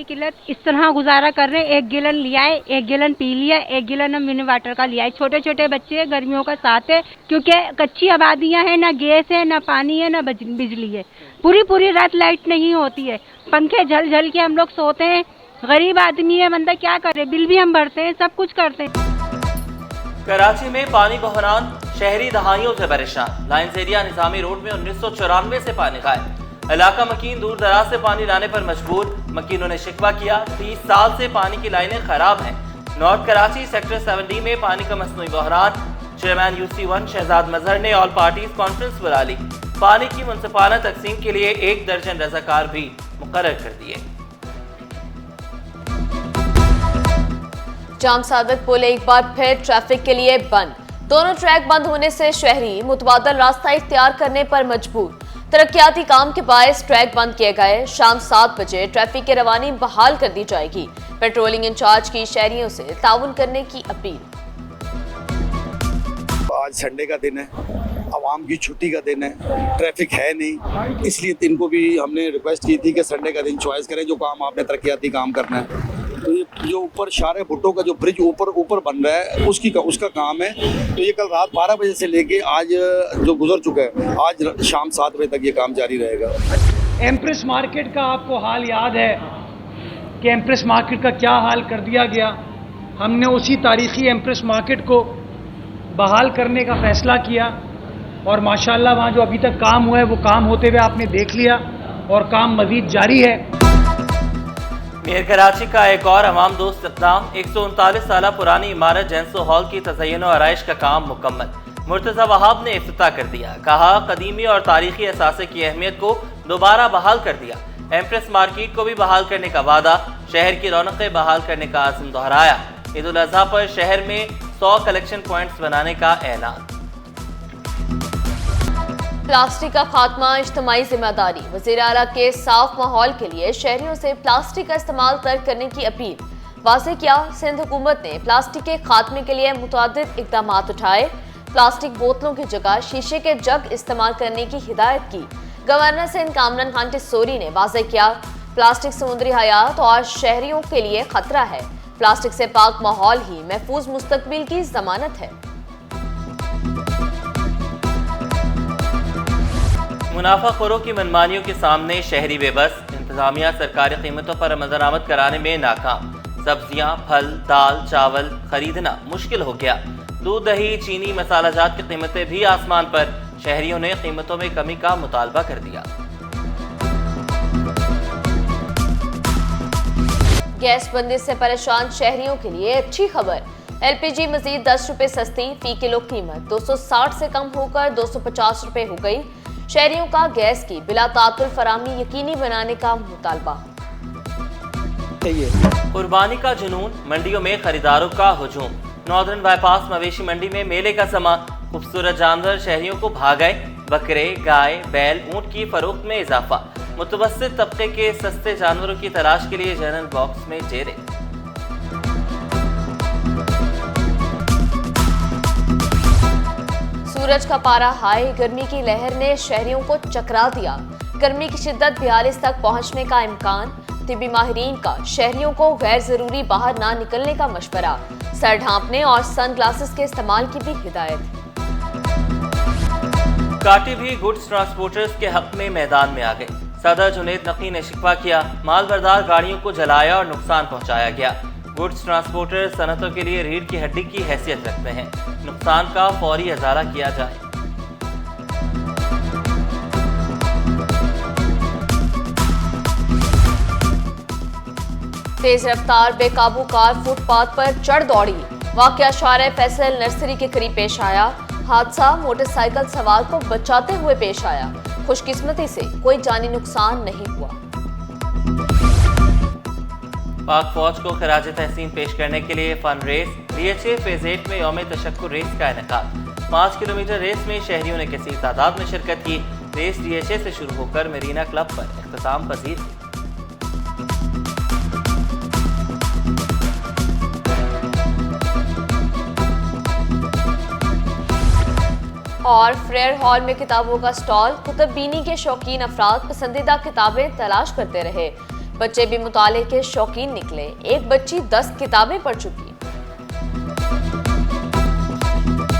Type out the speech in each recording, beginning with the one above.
की किल्लत, इस तरह गुजारा कर रहे हैं। 1 गैलन लिया है, 1 गैलन पी लिया, 1 गैलन हम मिनरल वाटर का लिया है। छोटे छोटे बच्चे, गर्मियों का साथ है, क्योंकि कच्ची आबादियां हैं, ना गैस है, ना पानी है, ना बिजली है। पूरी रात लाइट नहीं होती है, पंखे झल के हम लोग सोते हैं। गरीब आदमी है बंदा, क्या करे, बिल भी हम भरते हैं, सब कुछ करते हैं। कराची में पानी बहरान, शहरी दहाइयों से परेशान। लाइन्स एरिया निजामी रोड में 1994 से पानी गायब। इलाका मकीन दूर दराज से पानी लाने पर मजबूर। मकीनों ने शिकवा किया, 30 साल से पानी की लाइनें खराब हैं। नॉर्थ कराची सेक्टर 70 में पानी का मसनूई बहरान। चेयरमैन UC1 शहजाद मजहर ने ऑल पार्टीज कॉन्फ्रेंस बुला ली। पानी की मुनसिफाना तकसीम के लिए 1 दर्जन रजाकार भी मुकर्रर कर दिए। जाम सादत पुल एक बार फिर ट्रैफिक के लिए बंद। दोनों ट्रैक बंद होने से शहरी मुतबादल रास्ता इख्तियार करने पर मजबूर। तरक्याती काम के बायस ट्रैक बंद किए गए। शाम 7 बजे ट्रैफिक की रवानी बहाल कर दी जाएगी। पेट्रोलिंग इंचार्ज की शहरियों से ताउन करने की अपील। आज संडे का दिन है, आवाम की छुट्टी का दिन है, ट्रैफिक है नहीं, इसलिए इनको भी हमने रिक्वेस्ट की थी कि संडे का दिन चॉइस करें, जो काम आपने तरक्याती काम करना है। तो ये जो ऊपर शारे भुट्टो का जो ब्रिज ऊपर बन रहा है उसका काम है। तो ये कल रात 12 बजे से लेके आज जो गुजर चुका है, आज शाम 7 बजे तक ये काम जारी रहेगा। एम्प्रेस मार्केट का आपको हाल याद है कि एम्प्रेस मार्केट का क्या हाल कर दिया गया। हमने उसी तारीखी एम्प्रेस मार्केट को बहाल करने का फैसला किया और माशाल्लाह वहाँ जो अभी तक काम हुआ है वो काम होते हुए आपने देख लिया और काम मजीद जारी है। मेयर कराची का एक और अवाम दोस्त इक़दाम। 139 साल पुरानी इमारत जैंसो हॉल की तज़य्युन और आराइश का काम मुकम्मल। मुर्तज़ा वहाब ने इफ्तिताह कर दिया। कहा, कदीमी और तारीखी असासे की अहमियत को दोबारा बहाल कर दिया। एम्प्रेस मार्केट को भी बहाल करने का वादा। शहर की रौनकें बहाल करने का आज़म दोहराया। ईद उल अज़हा पर शहर में 100 कलेक्शन पॉइंट्स बनाने का ऐलान। प्लास्टिक का खात्मा इज्तिमाई जिम्मेदारी। वज़ीर आला के साफ माहौल के लिए शहरियों से प्लास्टिक का इस्तेमाल तर्क करने की अपील। वाज़ेह किया, सिंध हुकूमत ने प्लास्टिक के खात्मे के लिए मुतअद्दिद इक़दामात उठाए। प्लास्टिक बोतलों की जगह शीशे के जग इस्तेमाल करने की हिदायत की। गवर्नर सिंध कामरान खान टिस्सोरी ने वाज़ेह किया, प्लास्टिक समुद्री हयात और शहरियों के लिए खतरा है। प्लास्टिक से पाक माहौल ही महफूज मुस्तकबिल की जमानत है। मुनाफाखोरों की मनमानियों के सामने शहरी बेबस। इंतजामिया सरकारी कीमतों पर अमल कराने में नाकाम। सब्जियां, फल, दाल, चावल खरीदना मुश्किल हो गया। दूध, दही, चीनी, मसाला जात की कीमतें भी आसमान पर। शहरियों ने कीमतों में कमी का मुतालबा कर दिया। गैस बंदिश से परेशान शहरियों के लिए अच्छी खबर। LPG मजीद 10 रुपए सस्ती। फी किलो कीमत 260 से कम होकर 250 रुपए हो गई। शहरियों का गैस की बिला तातुल फराहमी यकीनी बनाने का मुतालबा। कुर्बानी का जुनून, मंडियों में खरीदारों का हुजूम। नॉर्दर्न बाईपास मवेशी मंडी में मेले का समा। खूबसूरत जानवर शहरियों को भा गए। बकरे, गाय, बैल, ऊंट की फरोख्त में इजाफा। मुतवस्सित तबके के सस्ते जानवरों की तलाश के लिए जनरल बॉक्स में डेरे। सूरज का पारा हाई। गर्मी की लहर ने शहरियों को चकरा दिया। गर्मी की शिद्दत 42 तक पहुंचने का इम्कान। तिबी माहिरीन का शहरियों को गैर जरूरी बाहर ना निकलने का मशवरा। सर ढांपने और सन ग्लासेस के इस्तेमाल की भी हिदायत। काटी भी गुड्स ट्रांसपोर्टर्स के हक में मैदान में आ गए। सदर जुनेद नकी ने शिकवा किया, मालबरदार गाड़ियों को जलाया और नुकसान पहुंचाया गया। गुड्स ट्रांसपोर्टर सनतों के लिए रीढ़ की हड्डी की हैसियत रखते हैं। नुकसान का फौरी इजारा किया जाए। तेज रफ्तार बेकाबू कार फुटपाथ पर चढ़ दौड़ी। वाकया शारे फैसल नर्सरी के करीब पेश आया। हादसा मोटरसाइकिल सवार को बचाते हुए पेश आया। खुशकिस्मती से कोई जानी नुकसान नहीं हुआ। पाक फौज को खराज तहसीन पेश करने के लिए फन रेस। DHA फेज 8 में यौम तशक्कुर रेस का इनेकाद। 5 किलोमीटर रेस में शहरियों ने कसीर तादाद में शिरकत की। रेस DHA से शुरू होकर मरीना क्लब पर इख्तिताम पजीर थी। और फ्रेयर हॉल में किताबों का स्टॉल। कुतुब बीनी के शौकीन अफराद पसंदीदा किताबें तलाश करते रहे। बच्चे भी मुताले के शौकीन निकले। एक बच्ची 10 किताबें पढ़ चुकी।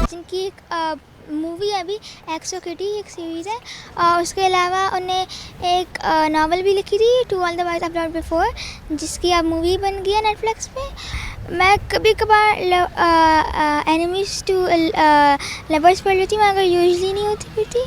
जिनकी एक मूवी अभी एक्सो किटी एक सीरीज़ है, और उसके अलावा उन्हें एक नावल भी लिखी थी to all the boys I loved before, जिसकी अब मूवी बन गई है नेटफ्लिक्स पे। मैं कभी कभार एनिमीज टू लवर्स पढ़ लेती हूँ, मगर यूजली नहीं होती थी।